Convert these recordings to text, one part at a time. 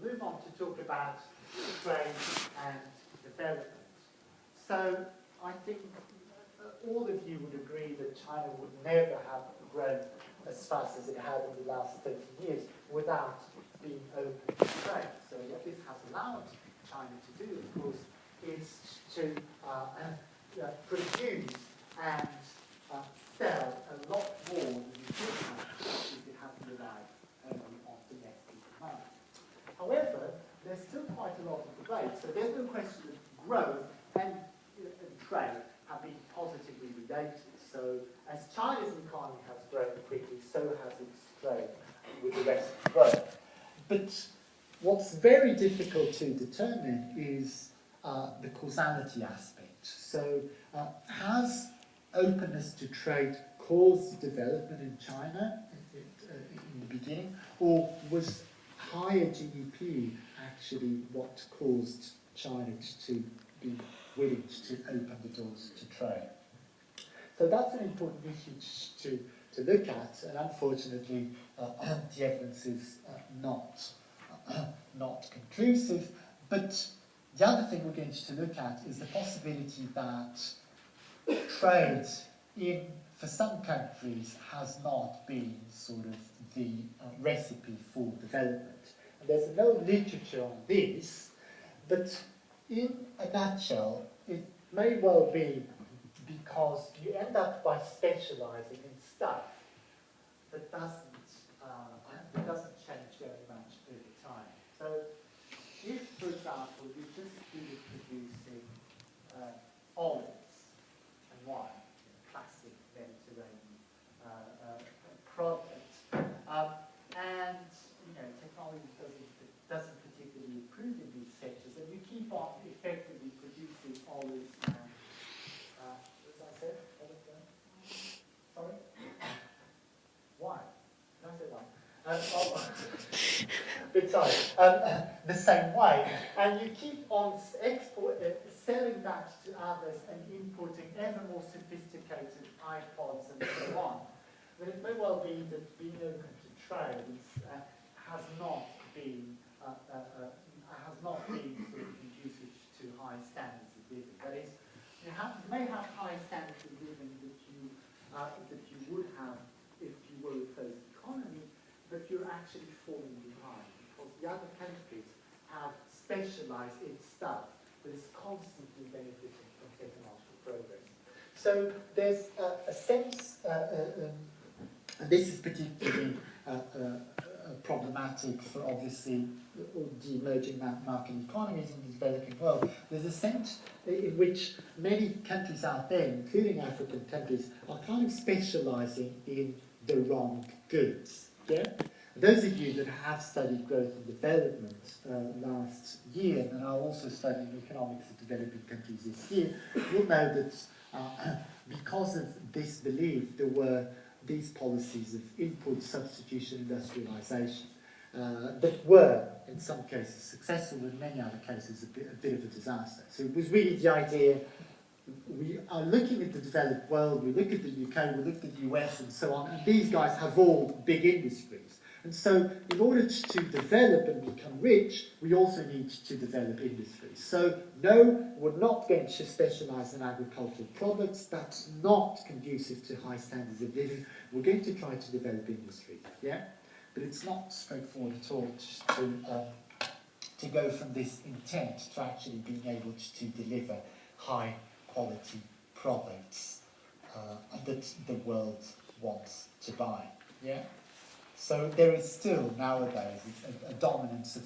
move on to talk about trade and development. So I think all of you would agree that China would never have grown as fast as it had in the last 30 years without being open to trade. So what this has allowed China to do, of course, is to produce and sell a lot more than it could have if it hadn't relied only on domestic demand. However, there's still quite a lot of debate. So there's no question that growth and trade have been positively related. So as China's economy has grown quickly, so has its trade with the rest of the world. But what's very difficult to determine is the causality aspect. So has openness to trade caused development in China in the beginning, or was higher GDP actually what caused China to be willing to open the doors to trade? So that's an important issue to look at, and unfortunately the evidence is not conclusive. But the other thing we're going to look at is the possibility that trade for some countries has not been sort of the recipe for development. And there's no literature on this, but in a nutshell, it may well be because you end up by specializing in stuff that doesn't change very much over time. So if, for example, you just do producing olives and wine, classic Mediterranean product, and technology doesn't particularly improve in these sectors, and you keep on effectively producing olives and sorry? Why? Did I say why? But sorry. The same way. And you keep on selling that to others and importing ever more sophisticated iPods and so on. But it may well be that being open to trade has not been sort of conducive to high standards of living. That is, you may have high standards of living that you would have if you were a closed economy, but you're actually falling behind because the other countries have specialized in stuff that is constantly benefiting from technological progress. So there's a sense, and this is particularly problematic for obviously the emerging market economies in the developing world. There's a sense in which many countries out there, including African countries, are kind of specializing in the wrong goods. Yeah? Those of you that have studied growth and development last year, and are also studying economics of developing countries this year, you'll know that because of this belief, there were these policies of input substitution industrialization that were, in some cases, successful, in many other cases, a bit of a disaster. So it was really the idea, we are looking at the developed world, we look at the UK, we look at the US and so on, and these guys have all big industries. And so in order to develop and become rich, we also need to develop industries. So no, we're not going to specialize in agricultural products. That's not conducive to high standards of living. We're going to try to develop industry. Yeah? But it's not straightforward at all to go from this intent to actually being able to deliver high quality products that the world wants to buy. Yeah? So there is still nowadays a dominance of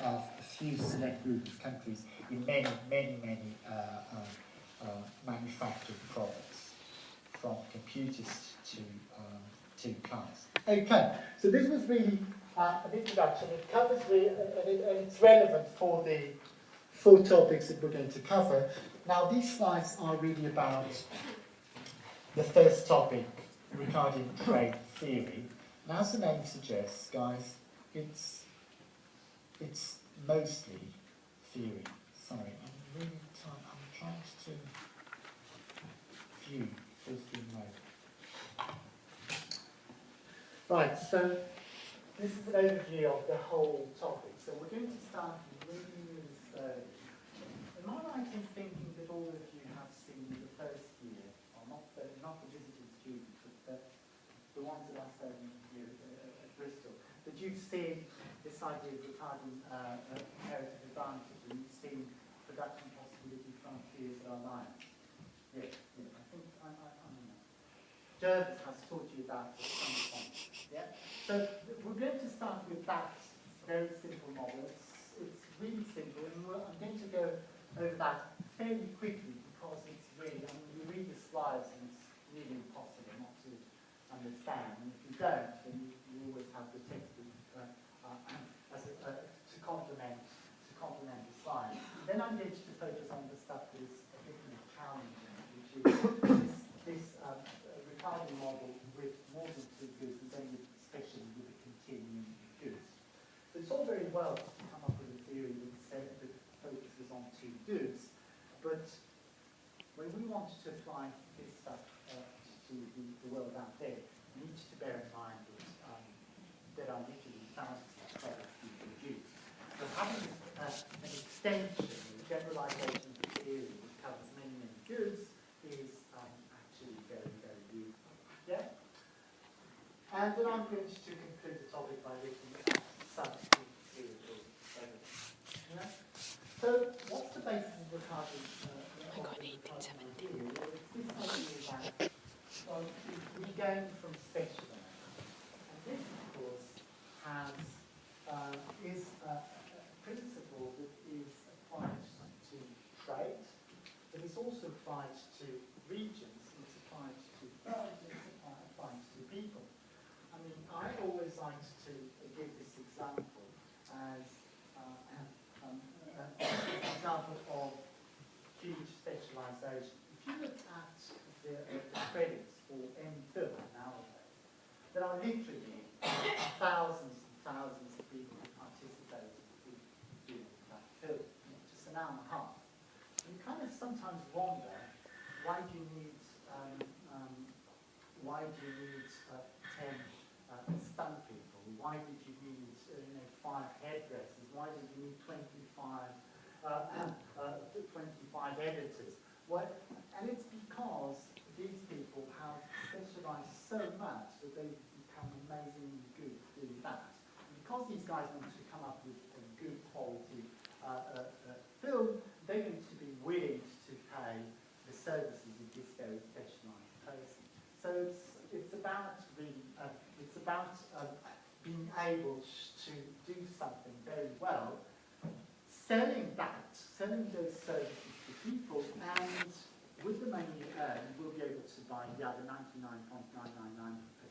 a few select group of countries in many manufactured products, from computers to cars. Okay, so this was really an introduction. It covers and it's relevant for the 4 topics that we're going to cover. Now these slides are really about the first topic regarding trade theory. And as the name suggests, guys, it's mostly theory. Sorry, I'm trying to view this being made. Right, so this is an overview of the whole topic. So we're going to idea of retarding comparative advantage, and you've seen production possibility frontiers are lines. Yeah, I think I know. Jervis has taught you that at some point. Yeah? So we're going to start with that very simple model. It's really simple, and I'm going to go over that fairly quickly because it's really, I mean, you read the slides and it's really impossible not to understand. And if you don't, then you always have the textbook to complement the slides. Then I'm going to focus on the stuff that is a bit more challenging, which is this retarding model with more than two goods, and then especially with a continuum of goods. So it's all very well to come up with a theory that focuses on two goods, but when we want to apply this stuff to the world out there, we need to bear in mind that there are literally thousands of products being produced. So having an extension, a generalization of the theory that covers many, many goods is actually very, very useful. Yeah? And then I'm going to conclude the topic by looking at substitute theoretical evidence. Yeah? So what's the basis of retarding theory? Well, it's this idea that we gain from specializing. And this, of course, is a principle that is applied to trade, but it's also applied to regions, it's applied to firms, it's applied to people. I mean, I always like to give this example as an example of huge specialization. If you look at the credits for any film nowadays, there are literally thousands and thousands of people who participated in that film, just an hour and a half. You kind of sometimes wonder, why do you need 10 stunt people? Why did you need 5 hairdressers? Why did you need 25 editors? And it's because these people have specialized so much that they become amazingly good at doing that. And because these guys want to come up with a good quality film, they're going to be willing to pay the services of this very specialized person. So it's about being able to do something very well, selling those services to people, and with the money you earn, you will be able to buy the other 99.999%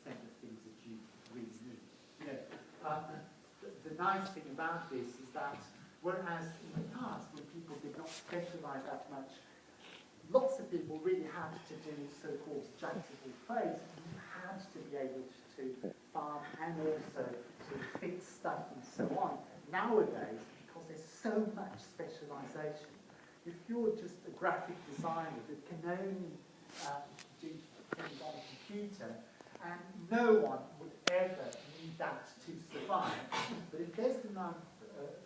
of things that you really need. The nice thing about this is that, whereas in the past, when people did not specialize that much, lots of people really had to do so-called jack-of-all trades. You had to be able to farm and also to fix stuff and so on. Nowadays, because there's so much specialization, if you're just a graphic designer that can only do things on a computer, and no one would ever need that to survive, but if there's demand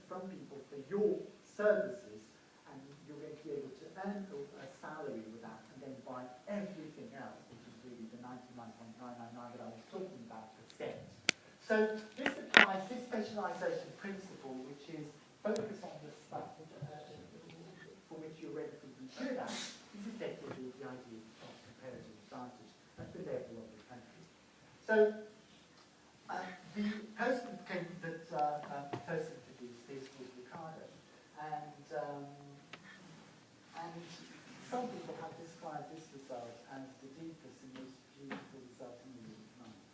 from people for your services, and you're going to be able to earn a salary with that, and then buy everything else, which is really the 99.999 that I was talking about %. So this applies, this specialization principle, which is focus on the stuff for which you're relatively good at, is effectively the idea of comparative advantage at the level of the country. So the person that first introduced this was Ricardo, and some people have described this result as the deepest and most beautiful result in the economics.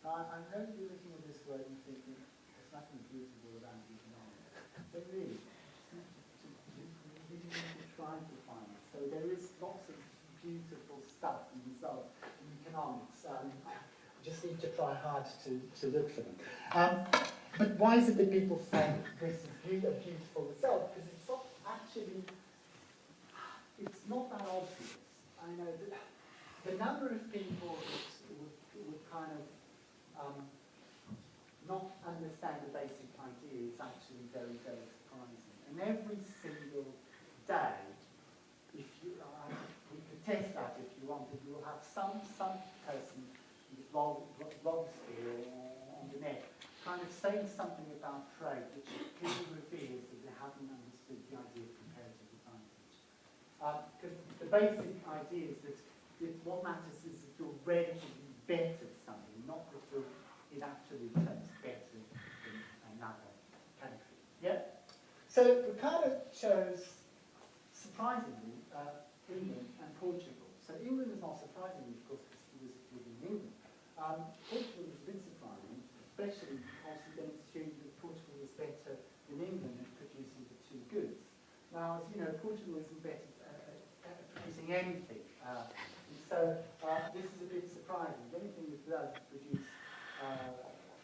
Now, I know you're looking at this word and thinking, there's nothing beautiful about economics. But really, you need to try to find it. So there is lots of beautiful stuff in results in economics. You just need to try hard to look for them. But why is it that people say this is a beautiful result? Because it's not actually, it's not that obvious. I know that the number of people that would kind of not understand the basic idea is actually very, very surprising. And every single day, if you, we could test that if you wanted, you will have some person who blogs here on the net trying kind of saying something about trade which clearly reveals that they haven't understood the idea of comparative advantage. Because the basic idea is that what matters is that you're relatively better at something, not that you're in absolute terms better than another country. Yeah? So Ricardo chose, surprisingly, England and Portugal. So England is not surprising, of course, because he was living in England. Portugal is a bit surprising, especially because he then assumed that Portugal was better than England at producing the two goods. Now, as you know, Portugal isn't better at producing anything. So this is a bit surprising. Anything it does is produce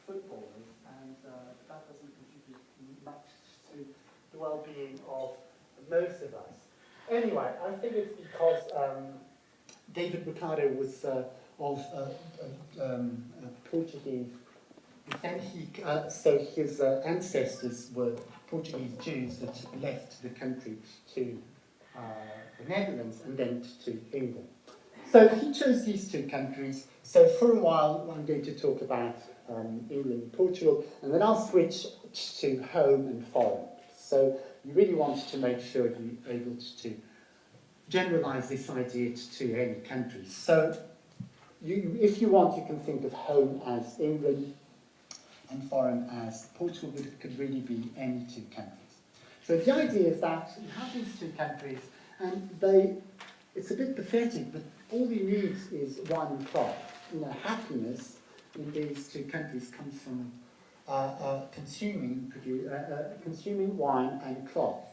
footballers, and that doesn't contribute much to the well-being of most of us. Anyway, I think it's because David Ricardo was of Portuguese descent. So his ancestors were Portuguese Jews that left the country to the Netherlands and then to England. So he chose these two countries. So for a while, I'm going to talk about England and Portugal, and then I'll switch to home and foreign. So you really want to make sure you're able to generalize this idea to any countries. So if you want, you can think of home as England and foreign as Portugal, but it could really be any two countries. So the idea is that you have these two countries, and it's a bit pathetic, but all you need is wine and cloth. You know, happiness in these two countries comes from consuming wine and cloth.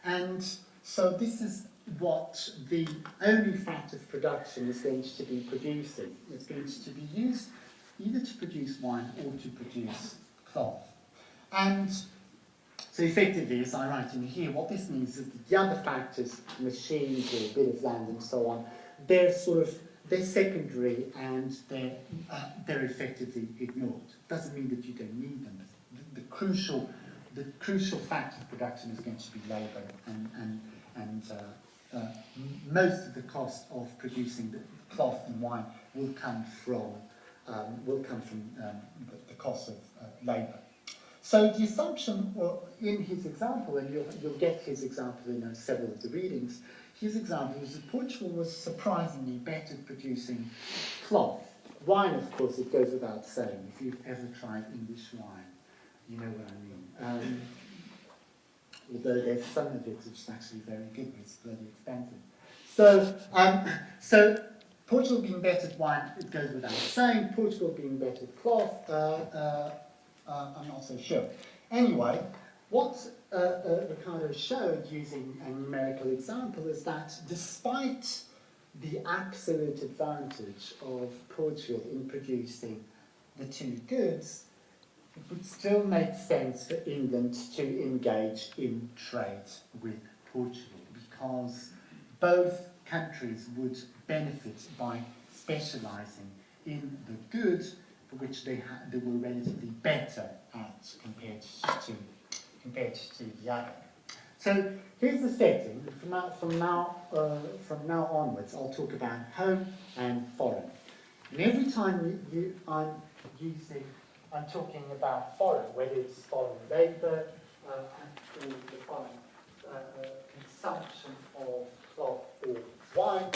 And so this is what the only fact of production is going to be producing. It's going to be used either to produce wine or to produce cloth. And so effectively, as I write in here, what this means is that the other factors, machines or a bit of land and so on, they're secondary and they're effectively ignored. Doesn't mean that you don't need them. The crucial fact of production is going to be labour, and most of the cost of producing the cloth and wine will come from the cost of labour. So the assumption, in his example, and you'll get his example in several of the readings, his example is that Portugal was surprisingly better at producing cloth. Wine, of course, it goes without saying. If you've ever tried English wine, you know what I mean. Although there's some of it which is actually very good, but it's bloody expensive. So Portugal being better at wine, it goes without saying. Portugal being better at cloth, I'm not so sure. Anyway, what Ricardo showed using a numerical example is that despite the absolute advantage of Portugal in producing the two goods, it would still make sense for England to engage in trade with Portugal, because both countries would benefit by specialising in the goods for which they were relatively better at compared to the other. So here's the setting. From now onwards, I'll talk about home and foreign. And every time I'm talking about foreign, whether it's foreign labour or the foreign consumption of cloth or wine.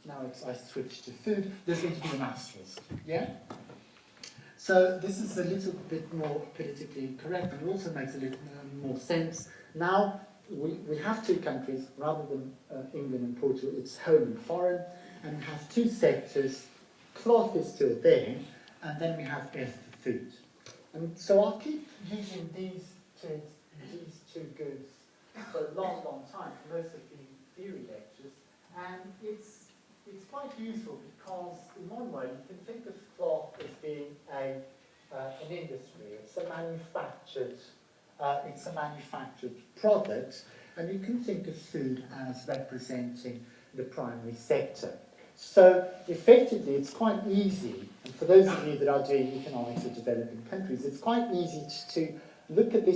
Now I switch to food. There's going to be an asterisk. Yeah. So this is a little bit more politically correct, and it also makes a little more sense. Now we have two countries rather than England and Portugal. It's home and foreign, and we have two sectors. Cloth is still there, and then we have F for food. And so I'll keep using these two goods for a long, long time, for most of the theory lectures, and it's quite useful because in one way you can think of cloth as being an industry. It's a manufactured product, and you can think of food as representing the primary sector. So effectively, it's quite easy, and for those of you that are doing economics of developing countries, it's quite easy to look at this